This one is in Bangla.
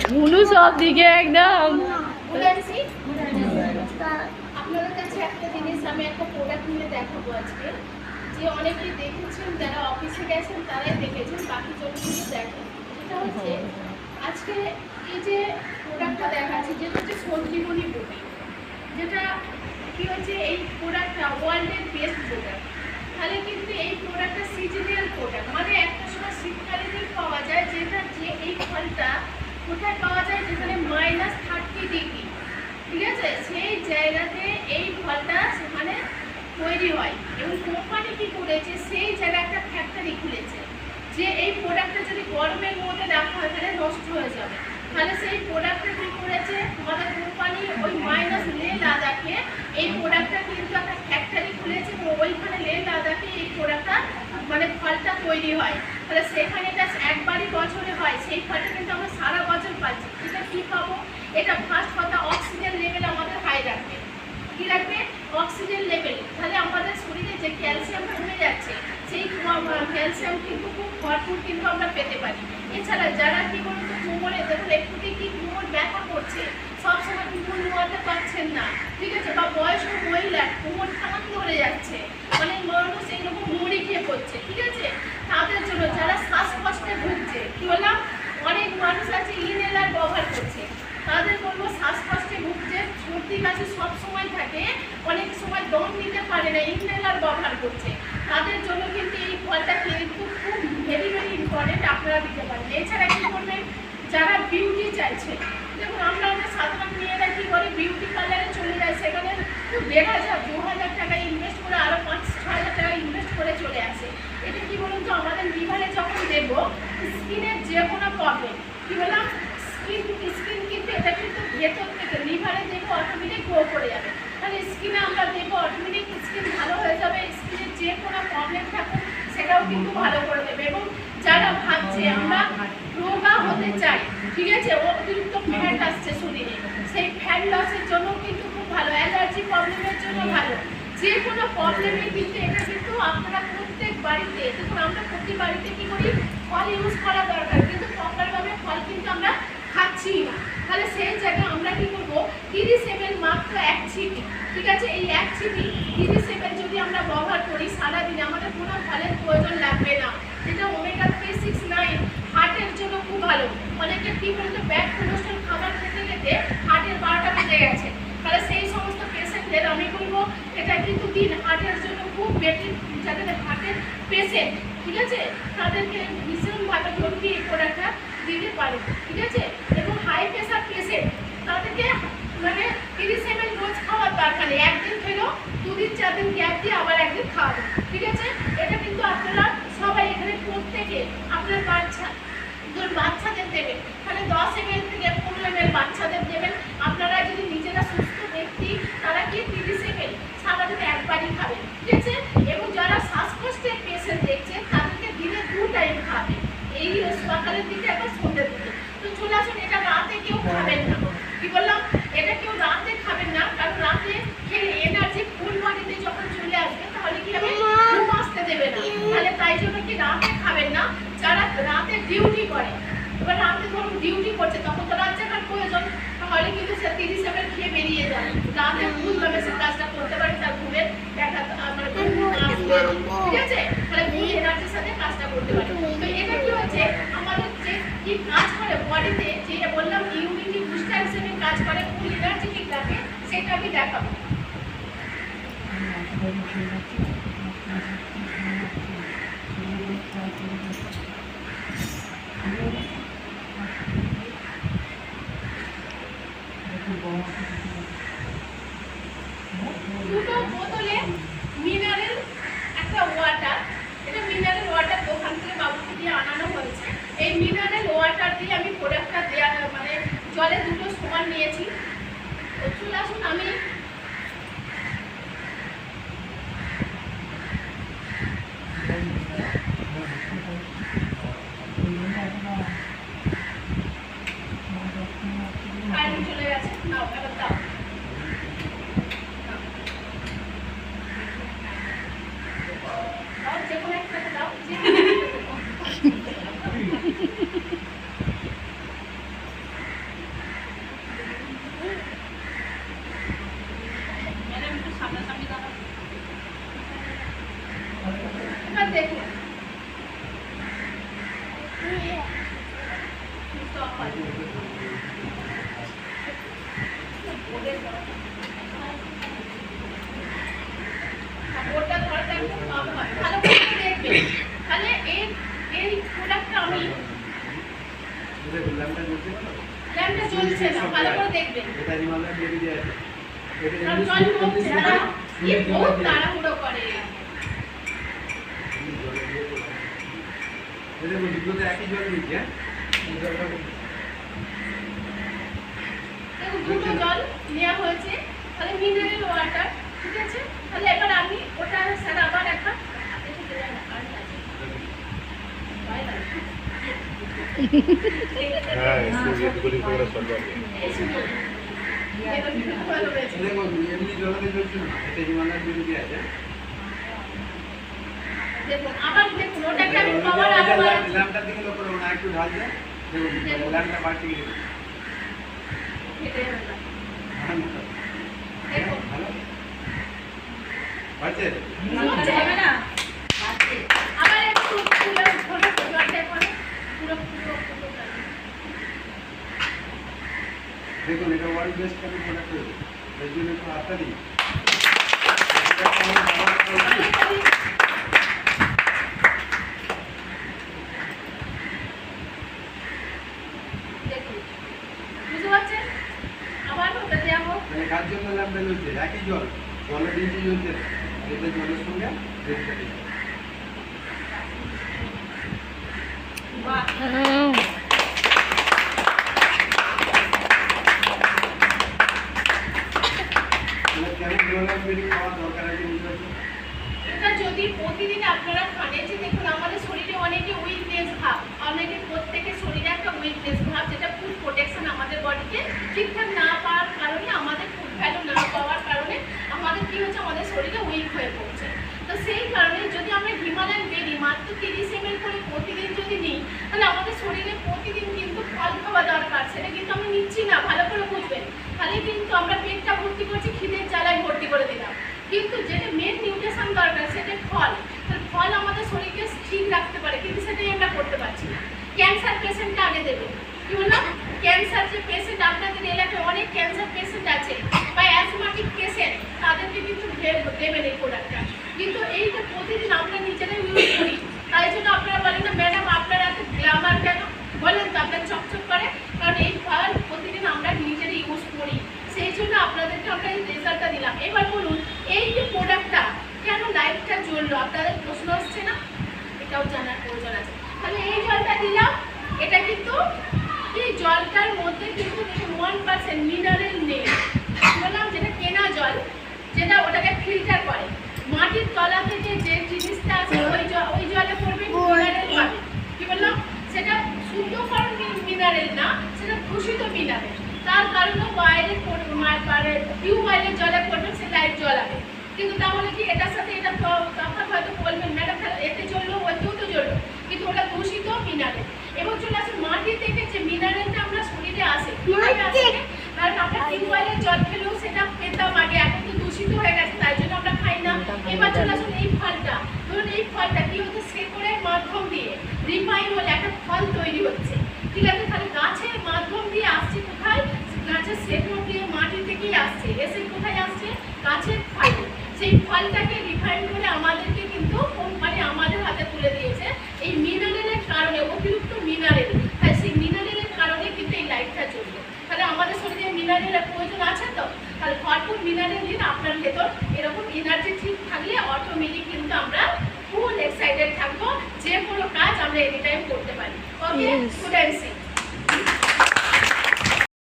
ঝুনু সব দিকে একদম। আপনাদের কাছে একটা জিনিস আমি একটা প্রোডাক্ট নিয়ে দেখাবো আজকে, যে অনেকেই দেখেছেন, যারা অফিসে গেছেন তারাই দেখেছেন, বাকি জন কিন্তু দেখেন। এটা হচ্ছে আজকে এই যে প্রোডাক্টটা দেখাচ্ছি, যেটা হচ্ছে সঞ্জীবনী বডি, যেটা কি হচ্ছে এই প্রোডাক্টটা ওয়ার্ল্ডের বেস্ট প্রোডাক্ট। তাহলে কিন্তু এই প্রোডাক্টটা সিজনাল প্রোডাক্ট, মানে একটা সময় শীতকালে পাওয়া যায়, যেটা যে এই ফলটা কোথায় পাওয়া যায়, যেখানে -30 ডিগ্রি, ঠিক আছে, সেই জায়গাতে এই ফলটা সেখানে তৈরি হয়। এবং কোম্পানি কি করেছে, সেই জায়গায় একটা ফ্যাক্টরি খুলেছে, যে এই প্রোডাক্টটা যদি গরমের মধ্যে রাখা হয় তাহলে নষ্ট হয়ে যাবে। তাহলে সেই প্রোডাক্টটা কি করেছে আমাদের কোম্পানি, ওই লেহ লাদাখে এই প্রোডাক্টটা কিন্তু একটা ফ্যাক্টরি খুলেছে, এবং ওইখানে লেহ লাদাখে এই প্রোডাক্টটা মানে ফলটা তৈরি হয়। তাহলে সেখানে এটা একবারই বছরে হয়, সেই ফলটা কিন্তু আমরা সারা বছর পাচ্ছি। এটা কি পাবো, এটা ফার্স্ট কথা অক্সিজেন লেভেল আমাদের হাই রাখবে। কি রাখবে, অক্সিজেন লেভেল। তাহলে আমাদের শরীরে যে ক্যালসিয়াম কমে যাচ্ছে, সেই ক্যালসিয়াম কিন্তু খুব ভরপুর কিন্তু আমরা পেতে পারি। এছাড়া যারা কি বলতো কোমরে দেখুন একটুতে কি কোমর ব্যথা করছে, সবসময় কোমর নোয়াতে পারছেন না, ঠিক আছে, বা বয়স্ক মহিলা কোমর টান ধরে যাচ্ছে, মানে মানুষ এইরকম মুড়ি খেয়ে পড়ছে, ঠিক আছে, তাদের জন্য যারা শ্বাসকষ্টে ভুগছে, কি বললাম অনেক মানুষ আছে ইনহেলার ব্যবহার করছে, তাদের বলবো শ্বাসকষ্টে ভুগছে, সর্দি কাশি সব সময় থাকে, অনেক সময় দম নিতে পারে না, ইনহেলার ব্যবহার করছে, তাদের জন্য কিন্তু এই ফলটা কিন্তু খুব ভেরি ভেরি ইম্পর্টেন্ট, আপনারা দিতে পারেন। এছাড়া কি করবেন, যারা বিউটি চাইছে, দেখুন আমরা সাধারণ মেয়েরা কি করে বিউটি পার্লারে চলে যায়, সেখানে 1,500-2,000 টাকা ইনভেস্ট করে আরো 5-6,000 টাকা ইনভেস্ট করে চলে আসে। এটা কি বলুন তো, আমাদের লিভারে যখন দেবো, স্কিনের যে কোনো প্রবলেম, কি বললাম স্কিন কিন্তু এটা কিন্তু ভেতর থেকে লিভারে দেবো, অটোমেটিক গ্রো করে যাবে। তাহলে স্কিনে আমরা দেবো, অটোমেটিক স্কিন ভালো হয়ে যাবে, স্কিনের যে কোনো প্রবলেম থাকুক সেটাও কিন্তু ভালো করে দেবে। এবং যারা ভাবছে আমরা রোগা হতে চাই, ঠিক আছে, অতিরিক্ত ফ্যাট আসছে শরীরে, সেই ফ্যাট লসের জন্য কিন্তু খুব ভালো, অ্যালার্জি প্রবলেমের জন্য ভালো, যে কোনো প্রবলেমে কিন্তু এটা কিন্তু আপনারা প্রত্যেক বাড়িতে, দেখুন আমরা প্রতি বাড়িতে কি করি, ফল ইউজ করা দরকার, কিন্তু প্রপারভাবে ফল কিন্তু আমরা খাচ্ছি না। তাহলে সেই জায়গায় আমরা কি করবো, 30 ml মাত্র 1 ছিপি, ঠিক আছে, এই 1 ছিপি 30 ml যদি আমরা ব্যবহার করি সারাদিনে, আমাদের কোনো ফলের প্রয়োজন লাগবে না। যেটা ওমেগা 3, 6, 9 হার্টের জন্য খুব ভালো। অনেকে কি বলতো ব্যাড কোলেস্ট্রল খাবার খেতে খেতে হার্টের 12টা বেজে গেছে, তাহলে সেই সমস্ত পেশেন্টদের আমি বলবো এটা কিন্তু দিন, হার্টের জন্য খুব বেশি, যাদের হার্টের পেশেন্ট, ঠিক আছে, তাদেরকে ভীষণভাবে জরুরি এই প্রোডাক্টটা দিতে পারে, ঠিক আছে। এবং হাই প্রেশার পেশেন্ট, তাদেরকে মানে 30 ml রোজ খাওয়ার দরকার নেই, একদিন খেলো, 2-4 দিন গ্যাপ দিয়ে আবার একদিন খাওয়াবেন, ঠিক আছে। এটা কিন্তু আপনারা সবাই এখানে প্রত্যেকে আপনার বাচ্চাদের দেবেন, তাহলে 10 ml থেকে 15 ml বাচ্চাদের দেবেন। আপনারা যদি নিজেরা সুস্থ ব্যক্তি, তারা কি 30 ml সারাদিনে একবারই খাবেন, ঠিক আছে। এবং যারা শ্বাসকষ্টের পেশেন্ট দেখছেন তাদেরকে দিনে 2 টাইম খাবেন, এই সকালের দিকে একবার সন্ধ্যের দিকে। তো চলে আসুন, এটা রাতে কেউ খাবেন না, কি বললাম, এটা কেউ রাতে খাবেন না, কারণ রাতে খেলে এনার্জি ফুল বডিতে যখন চলে আসবে তাহলে কি হবে, ঘুম আসতে দেবে না, তাহলে তাই জন্য কি রাতে খাবেন না। যারা রাতে ডিউটি করে, এবার রাতে ধরুন ডিউটি করছে, তখন তো রাত জাগার প্রয়োজন, তাহলে কিন্তু সে 30 ml খেয়ে বেরিয়ে যায়, রাতে ফুলভাবে সে কাজটা করতে পারে, তার ঘুমের দেখা মানে ঠিক আছে, তাহলে ফুল এনার্জির সাথে কাজটা করতে পারে। তো এটা কি হচ্ছে আমাদের যে কি কাজ করে বডিতে, যে বললাম ইমিউনিটি বুস্টার হিসেবে কাজ করে, ফুল এনার্জেটিক রাখে, সেটা আমি দেখাবো। দুটো বোতলে মিনারেল একটা ওয়াটার, এটা মিনারেল ওয়াটার দোকান থেকে বাবুকে দিয়ে আনানো হয়েছে। এই মিনারেল ওয়াটার দিয়ে আমি প্রোডাক্টটা দেওয়া মানে জলে দুটো সমান নিয়েছি। তো চলে আসুন, আমি চলে গেছে, নাও এবার দাও, যে কোনো একটা দাও, অফ আছে ওটা ধরতে একদম কম হয় ভালো করে দেখবেন তাহলে এই প্রোডাক্টটা আমি ল্যাম্পটা জ্বলছে না ভালো করে দেখবেন এটা হিমালয় বেবি দিয়ে আছে আর জল কমছে না কি বহুত তাড়াহুড়ো করে এটা দুটোতে একই জল দিচ্ছে দেখুন দুটো জল নেওয়া হয়েছে তাহলে মিনারেল ওয়াটার ঠিক আছে তাহলে এবার আমি ওটা স্যার আবার একটা হাতে থেকে আর আছে হ্যাঁ এগুলি করে সরকার দেখো এমনি জলতে চলছে না এটা হিমালয় বেবি দিয়ে আছে দেখুন আবার দেখুন ওটাকে আমি পাওয়ার আবার ল্যাম্পটার দিকে লক্ষ্য করুন আর একটু ঢাল দেয় দেখুন ল্যাম্পটা বাড়তে গেছে দেখুন ভালো বাড়ছে হবে না আবার একটু পুরো ছোট জলটা করে পুরো দেখুন এটা ওয়ার্ল্ড বেস্ট কাপি প্রোডাক্ট হয়েছে এর জন্য একটু হাতটা দিই দেখুন বুঝতে পারছেন আবার ওটা দেওয়া হোক মানে কার জন্য ল্যাম্প জ্বলছে একই জল জলের নিচে জ্বলছে না এতে জলের সঙ্গে রেডটা দিই বাহ মানে কেন জলের বেরি খাওয়া দরকার আছে বুঝতে পারছেন এটা যদি প্রতিদিন আপনারা খান যে দেখুন আমাদের শরীরে অনেকে উইকনেস ভাব অনেকে প্রত্যেকের শরীরে একটা উইকনেস ভাব যেটা ফুড প্রোটেকশন আমাদের বডিতে ঠিকঠাক না পাওয়ার কারণে আমাদের ফুড ভ্যালু না পাওয়ার কারণে আমাদের কি হচ্ছে আমাদের শরীরে উইক হয়ে পড়ছে তো সেই কারণে যদি আমরা হিমালয়ান বেরি মাত্র 30 ml করে প্রতিদিন যদি নিই তাহলে আমাদের শরীরে প্রতিদিন কিন্তু ফল খাওয়া দরকার সেটা কিন্তু আমরা নিচ্ছি না ভালো করে বুঝবেন তাহলে কিন্তু আমরা পেটটা ভর্তি করছি খিদের জ্বালায় ভর্তি করে দিলাম কিন্তু যেটা মেন নিউট্রিশন দরকার সেটা ফল তাহলে ফল আমাদের শরীরকে ঠিক রাখতে পারে কিন্তু সেটাই আমরা করতে পারছি না ক্যান্সার পেশেন্টটা আগে দেবে কি বললাম ক্যান্সার যে পেশেন্ট আপনাদের এলাকায় অনেক ক্যান্সার পেশেন্ট আছে বা অ্যাজমাটিক পেশেন্ট তাদেরকে কিন্তু দেবেন এই প্রোডাক্টটা কিন্তু এইটা প্রতিদিন আমরা নিজেরাই ইউজ করি তাই জন্য আপনারা বলেন না ম্যাডাম আপনারা এত গ্ল্যামার কেন বলেন তো আপনার চকচক করে কারণ এই ফল প্রতিদিন আমরা নিজেরাই ইউজ করি সেই জন্য আপনাদেরকে আমরা এই রেজাল্টটা দিলাম এবার বলুন এই যে প্রোডাক্টটা কেন লাইটটা জ্বললো আপনাদের প্রশ্ন আসছে না এটাও জানার প্রয়োজন আছে তাহলে এই জলটা দিলাম এটা কিন্তু এই জলটার মধ্যে কিন্তু দেখুন 1% মিনারেল নেই বললাম যেটা কেনা জল যেটা ওটাকে ফিল্টার করে মাটির তলা থেকে যে জিনিসটা আছে ওই জলে পড়বে মিনারেল পাবে কি বললাম সেটা শুদ্ধকরণ মিনারেল না সেটা দূষিত মিনারেল তার কারণে বাইরে টিউবওয়েলের জলে পড়বে সে লাইট জ্বলাবে কিন্তু তাহলে কি এটার সাথে এটা তফাৎ হয়তো বলবেন ম্যাডাম এতে জ্বললো ওতেও তো জ্বললো কিন্তু ওটা দূষিত মিনারেল এবং চলে আসে মাটি থেকে যে মিনারেলটা আমরা শরীরে আসে কীভাবে আসে কারণ আমরা টিউবওয়েলের জল খেলেও সেটা পেতাম আগে এখন তো দূষিত হয়ে গেছে তাই জন্য আমরা খাই না এবার চলে আসুন এই ফলটা ধরুন এই ফলটা কি হচ্ছে শেকড়ের মাধ্যম দিয়ে রিফাইন হলে একটা ফল তৈরি হচ্ছে ঠিক আছে তাহলে গাছের মাধ্যম দিয়ে আসছে কোথায় গাছের শেকড় দিয়ে মাটি থেকেই আসছে এসে কোথায় আসছে গাছের ফলে সেই ফলটাকে রিফাইন করে আমাদেরকে কিন্তু কোম্পানি আমাদের হাতে তুলে দিয়েছে এই মিনারেলের কারণে অতিরিক্ত মিনারেল তাই সেই মিনারেলের কারণে কিন্তু এই লাইটটা জ্বলবে তাহলে আমাদের শরীরে মিনারেলের প্রয়োজন আছে তো তাহলে ভরপুর মিনারেল দিন আপনার ভেতর এরকম এনার্জি ঠিক থাকলে অটোমেটিক কিন্তু আমরা ফুল এক্সাইটেড থাকবো যে কোনো কাজ আমরা এনি টাইম করতে পারি ওকে স্টুডেন্টস